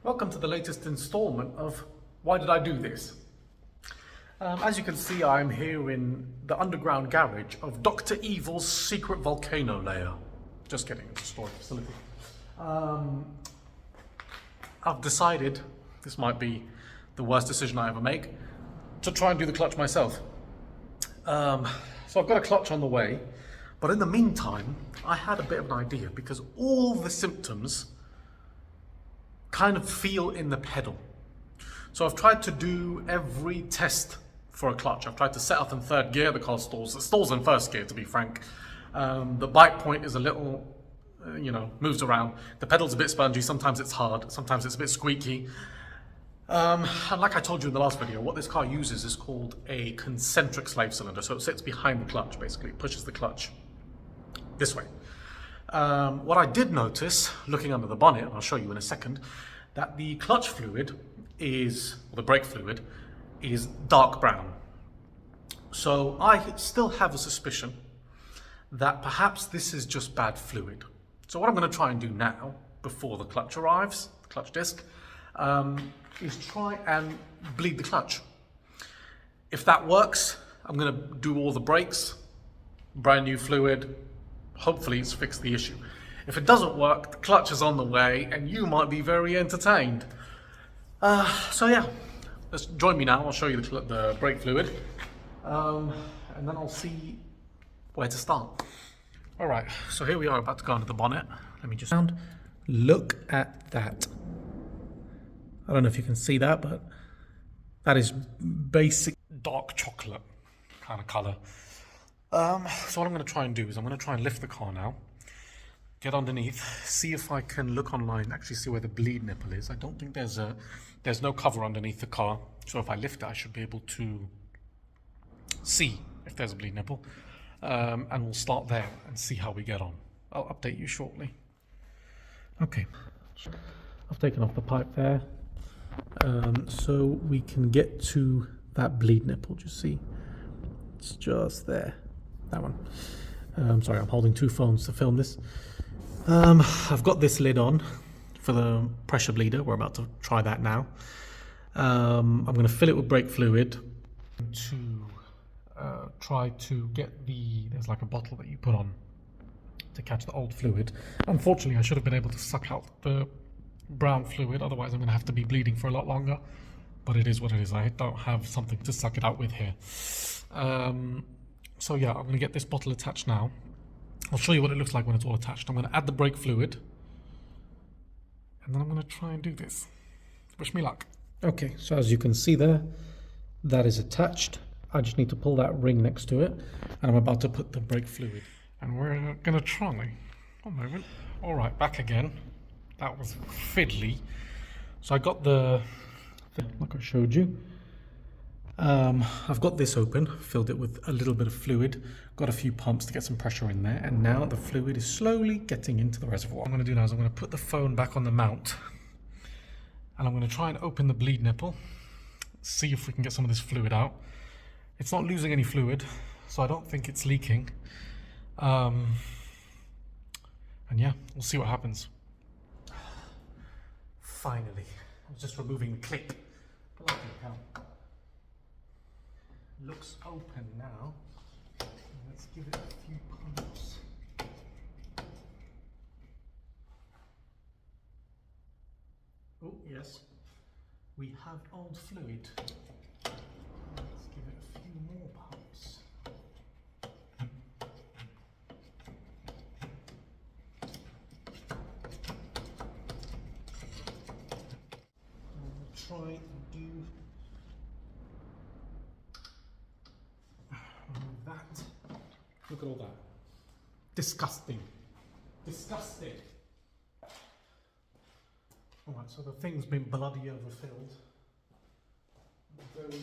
Welcome to the latest installment of Why Did I Do This? As you can see, I'm here in the underground garage of Dr. Evil's secret volcano lair. Just kidding, it's a storage facility. I've decided, this might be the worst decision I ever make, to try and do the clutch myself. So I've got a clutch on the way, but in the meantime, I had a bit of an idea because all the symptoms kind of feel in the pedal. So I've tried to do every test for a clutch. I've tried to set up in third gear, the car stalls. It stalls in first gear, to be frank. The bike point is a little, moves around. The pedal's a bit spongy, sometimes it's hard, sometimes it's a bit squeaky. And like I told you in the last video, what this car uses is called a concentric slave cylinder. So it sits behind the clutch, basically. It pushes the clutch this way. What I did notice, looking under the bonnet, and I'll show you in a second, that the clutch fluid or the brake fluid, is dark brown. So I still have a suspicion that perhaps this is just bad fluid. So what I'm going to try and do now, before the clutch arrives, the clutch disc, is try and bleed the clutch. If that works, I'm going to do all the brakes, brand new fluid. Hopefully it's fixed the issue. If it doesn't work, the clutch is on the way and you might be very entertained. So yeah, let's join me now. I'll show you the brake fluid. And then I'll see where to start. All right, so here we are about to go under the bonnet. Let me just look at that. I don't know if you can see that, but that is basic dark chocolate kind of color. So what I'm going to try and do is I'm going to try and lift the car now, get underneath, see if I can look online, actually see where the bleed nipple is. I don't think there's no cover underneath the car, so if I lift it, I should be able to see if there's a bleed nipple, and we'll start there and see how we get on. I'll update you shortly. Okay, I've taken off the pipe there, so we can get to that bleed nipple. Just see, it's just there. That one. Sorry, I'm holding two phones to film this. I've got this lid on for the pressure bleeder. We're about to try that now. I'm going to fill it with brake fluid to try to get there's like a bottle that you put on to catch the old fluid. Unfortunately, I should have been able to suck out the brown fluid. Otherwise, I'm going to have to be bleeding for a lot longer. But it is what it is. I don't have something to suck it out with here. So yeah, I'm going to get this bottle attached now. I'll show you what it looks like when it's all attached. I'm going to add the brake fluid. And then I'm going to try and do this. Wish me luck. Okay, so as you can see there, that is attached. I just need to pull that ring next to it. And I'm about to put the brake fluid. And we're going to try. One moment. All right, back again. That was fiddly. So I got like I showed you. I've got this open, filled it with a little bit of fluid, got a few pumps to get some pressure in there, and now the fluid is slowly getting into the reservoir. What I'm going to do now is I'm going to put the phone back on the mount, and I'm going to try and open the bleed nipple, see if we can get some of this fluid out. It's not losing any fluid, so I don't think it's leaking. And yeah, we'll see what happens. Finally, I was just removing the clip. Bloody hell. Looks open now. Let's give it a few pumps. Oh yes, we have old fluid. Let's give it a few more pumps. We'll try and do that. Look at all that. Disgusting. Disgusting. Alright, so the thing's been bloody overfilled. I'm going to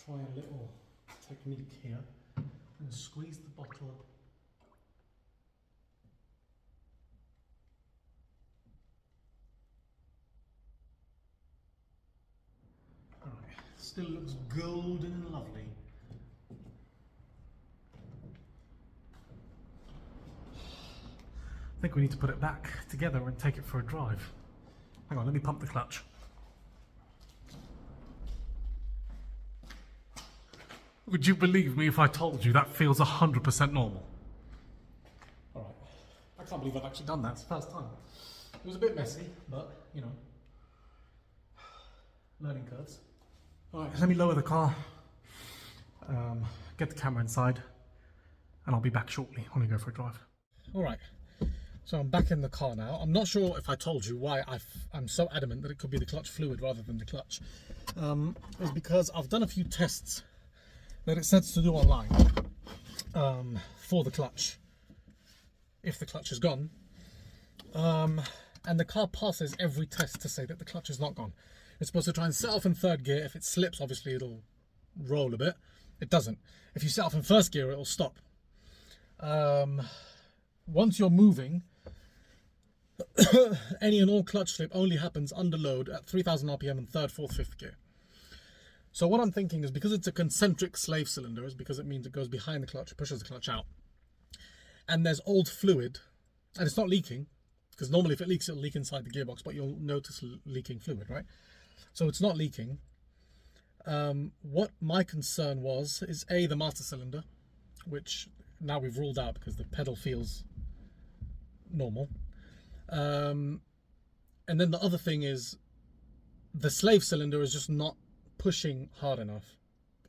try a little technique here. I'm going to squeeze the bottle up. Still looks golden and lovely. I think we need to put it back together and take it for a drive. Hang on, let me pump the clutch. Would you believe me if I told you that feels 100% normal? Alright, I can't believe I've actually done that, it's the first time. It was a bit messy, but, you know, learning curves. Alright, let me lower the car, get the camera inside, and I'll be back shortly when we go for a drive. Alright, so I'm back in the car now. I'm not sure if I told you why I'm so adamant that it could be the clutch fluid rather than the clutch. It's because I've done a few tests that it says to do online for the clutch, if the clutch is gone. And the car passes every test to say that the clutch is not gone. It's supposed to try and set off in third gear. If it slips, obviously it'll roll a bit. It doesn't. If you set off in first gear, it'll stop. Once you're moving, any and all clutch slip only happens under load at 3000 RPM in third, fourth, fifth gear. So what I'm thinking is, because it's a concentric slave cylinder, is because it means it goes behind the clutch, pushes the clutch out. And there's old fluid, and it's not leaking, because normally if it leaks, it'll leak inside the gearbox, but you'll notice leaking fluid, right? So it's not leaking. What my concern was, is A, the master cylinder, which now we've ruled out because the pedal feels normal. And then the other thing is, the slave cylinder is just not pushing hard enough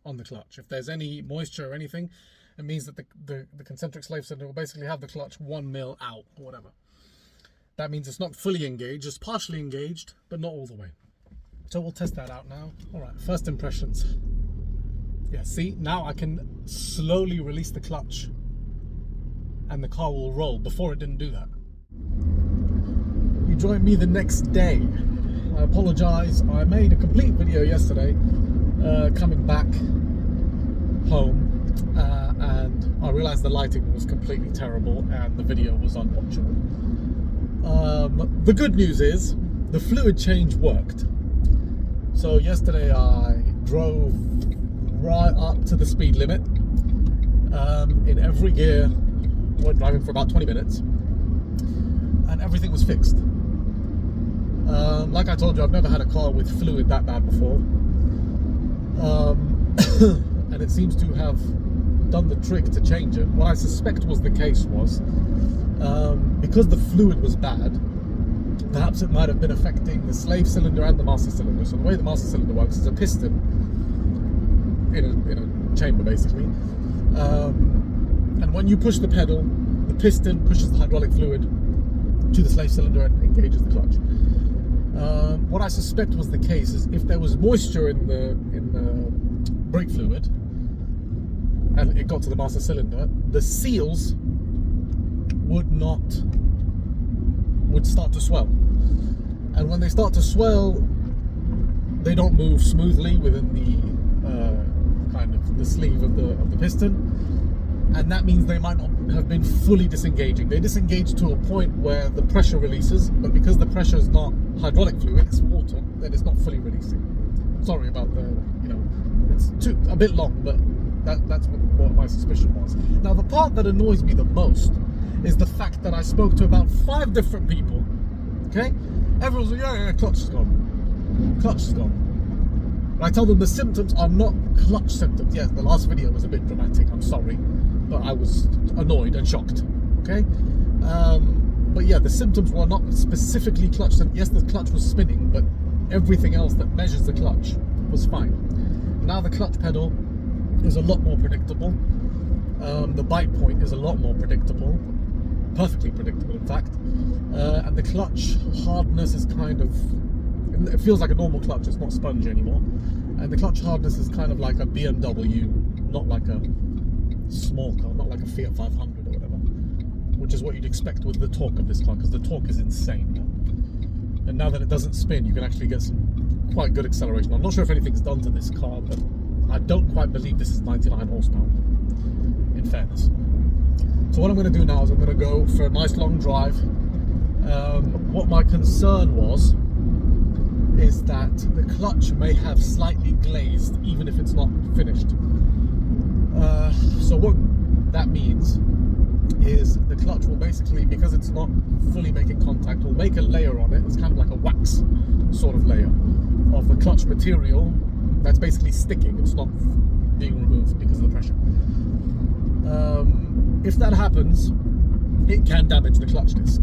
on the clutch. If there's any moisture or anything, it means that the concentric slave cylinder will basically have the clutch 1 mil out or whatever. That means it's not fully engaged, it's partially engaged, but not all the way. So we'll test that out now. All right, first impressions. Yeah, see, now I can slowly release the clutch and the car will roll. Before it didn't do that. You joined me the next day. I apologize, I made a complete video yesterday coming back home and I realized the lighting was completely terrible and the video was unwatchable. The good news is the fluid change worked. So yesterday I drove right up to the speed limit in every gear. Went driving for about 20 minutes and everything was fixed. Like I told you, I've never had a car with fluid that bad before, and it seems to have done the trick to change it. What I suspect was the case was, because the fluid was bad, perhaps it might have been affecting the slave cylinder and the master cylinder. So the way the master cylinder works is a piston in a chamber basically, and when you push the pedal, the piston pushes the hydraulic fluid to the slave cylinder and engages the clutch. What I suspect was the case is, if there was moisture in the brake fluid and it got to the master cylinder, the seals would start to swell. And when they start to swell, they don't move smoothly within the kind of the sleeve of the piston, and that means they might not have been fully disengaging. They disengage to a point where the pressure releases, but because the pressure is not hydraulic fluid, it's water, then it's not fully releasing. Sorry about the, it's a bit long, but that's what my suspicion was. Now, the part that annoys me the most is the fact that I spoke to about 5 different people. Okay, everyone's like, yeah, clutch is gone, clutch is gone. And I tell them the symptoms are not clutch symptoms. Yes, the last video was a bit dramatic, I'm sorry, but I was annoyed and shocked. Okay, but yeah, the symptoms were not specifically clutch. Yes, the clutch was spinning, but everything else that measures the clutch was fine. Now the clutch pedal is a lot more predictable. The bite point is a lot more predictable, perfectly predictable in fact, and the clutch hardness is kind of, it feels like a normal clutch, it's not spongy anymore, and the clutch hardness is kind of like a BMW, not like a small car, not like a Fiat 500 or whatever, which is what you'd expect with the torque of this car, because the torque is insane. And now that it doesn't spin, you can actually get some quite good acceleration. I'm not sure if anything's done to this car, but I don't quite believe this is 99 horsepower, in fairness. So what I'm going to do now is I'm going to go for a nice long drive. What my concern was is that the clutch may have slightly glazed, even if it's not finished. So what that means is the clutch will basically, because it's not fully making contact, will make a layer on it. It's kind of like a wax sort of layer of the clutch material that's basically sticking. It's not being removed because of the pressure. If that happens, it can damage the clutch disc.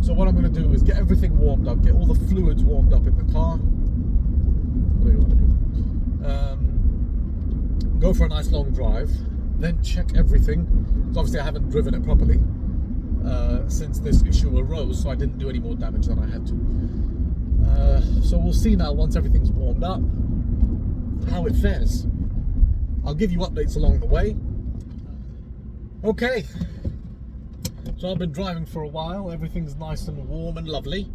So what I'm going to do is get everything warmed up, get all the fluids warmed up in the car. What do you want to do? Go for a nice long drive, then check everything. Because obviously I haven't driven it properly since this issue arose, so I didn't do any more damage than I had to. So we'll see now, once everything's warmed up, how it fares. I'll give you updates along the way. Okay, so I've been driving for a while. Everything's nice and warm and lovely.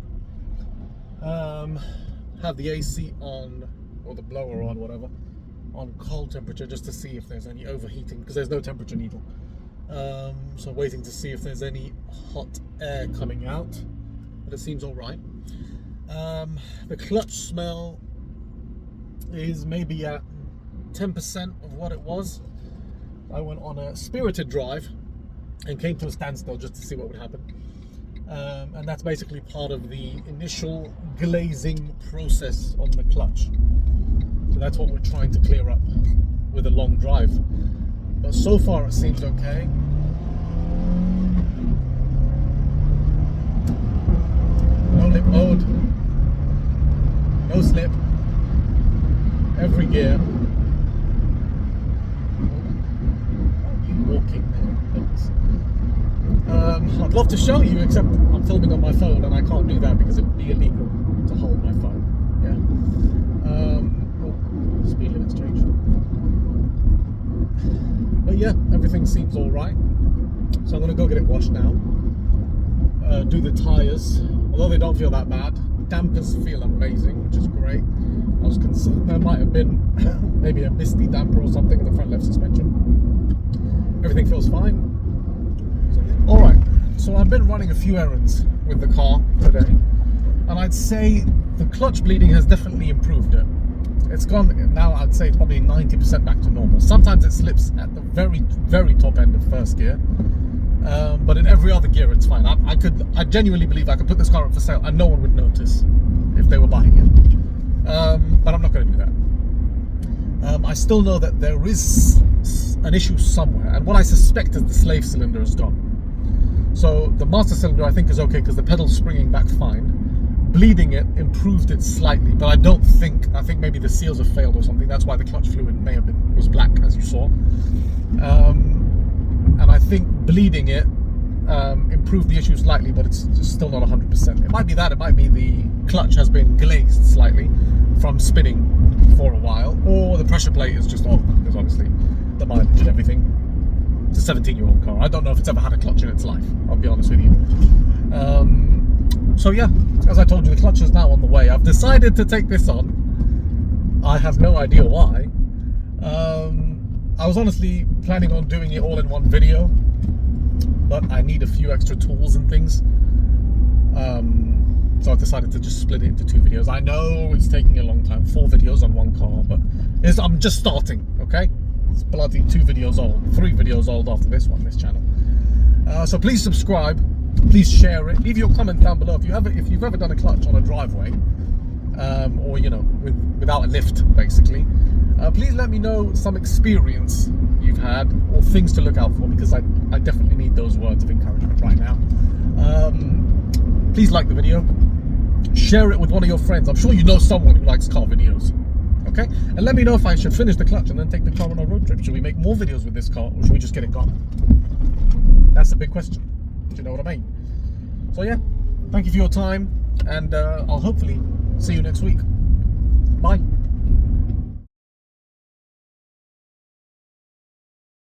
Have the AC on, or the blower on, whatever, on cold temperature, just to see if there's any overheating, because there's no temperature needle. So waiting to see if there's any hot air coming out, but it seems all right. The clutch smell is maybe at 10% of what it was. I went on a spirited drive and came to a standstill just to see what would happen. And that's basically part of the initial glazing process on the clutch. So that's what we're trying to clear up with a long drive. But so far it seems okay. No lip mode, no slip, every gear. Walking there. I'd love to show you, except I'm filming on my phone and I can't do that because it would be illegal to hold my phone. Yeah. Speed limit's changed. But yeah, everything seems all right. So I'm gonna go get it washed now. Do the tires, although they don't feel that bad. Dampers feel amazing, which is great. I was concerned there might have been maybe a misty damper or something in the front left suspension. Everything feels fine. All right, so I've been running a few errands with the car today, and I'd say the clutch bleeding has definitely improved it. It's gone now, I'd say it's probably 90% back to normal. Sometimes it slips at the very, very top end of first gear, but in every other gear it's fine. I genuinely believe I could put this car up for sale and no one would notice if they were buying it. But I'm not going to do that. I still know that there is an issue somewhere, and what I suspect is the slave cylinder is gone. So the master cylinder I think is okay because the pedal's springing back fine. Bleeding it improved it slightly, but I think maybe the seals have failed or something. That's why the clutch fluid was black, as you saw. And I think bleeding it improved the issue slightly, but it's still not 100%. It might be that, it might be the clutch has been glazed slightly from spinning for a while, or the pressure plate is just off, because obviously the mileage and everything. It's a 17-year-old car. I don't know if it's ever had a clutch in its life, I'll be honest with you. So yeah, as I told you, the clutch is now on the way. I've decided to take this on. I have no idea why. I was honestly planning on doing it all in one video, but I need a few extra tools and things. So I've decided to just split it into 2 videos. I know it's taking a long time, 4 videos on one car, but I'm just starting, okay? It's bloody 2 videos old, 3 videos old after this channel. So please subscribe, please share it, leave your comment down below if you've ever done a clutch on a driveway, or without a lift, basically. Please let me know some experience you've had or things to look out for, because I definitely need those words of encouragement right now. Please like the video, share it with one of your friends. I'm sure you know someone who likes car videos. Okay, and let me know if I should finish the clutch and then take the car on a road trip. Should we make more videos with this car, or should we just get it gone? That's a big question. Do you know what I mean? So yeah, thank you for your time, and I'll hopefully see you next week. Bye.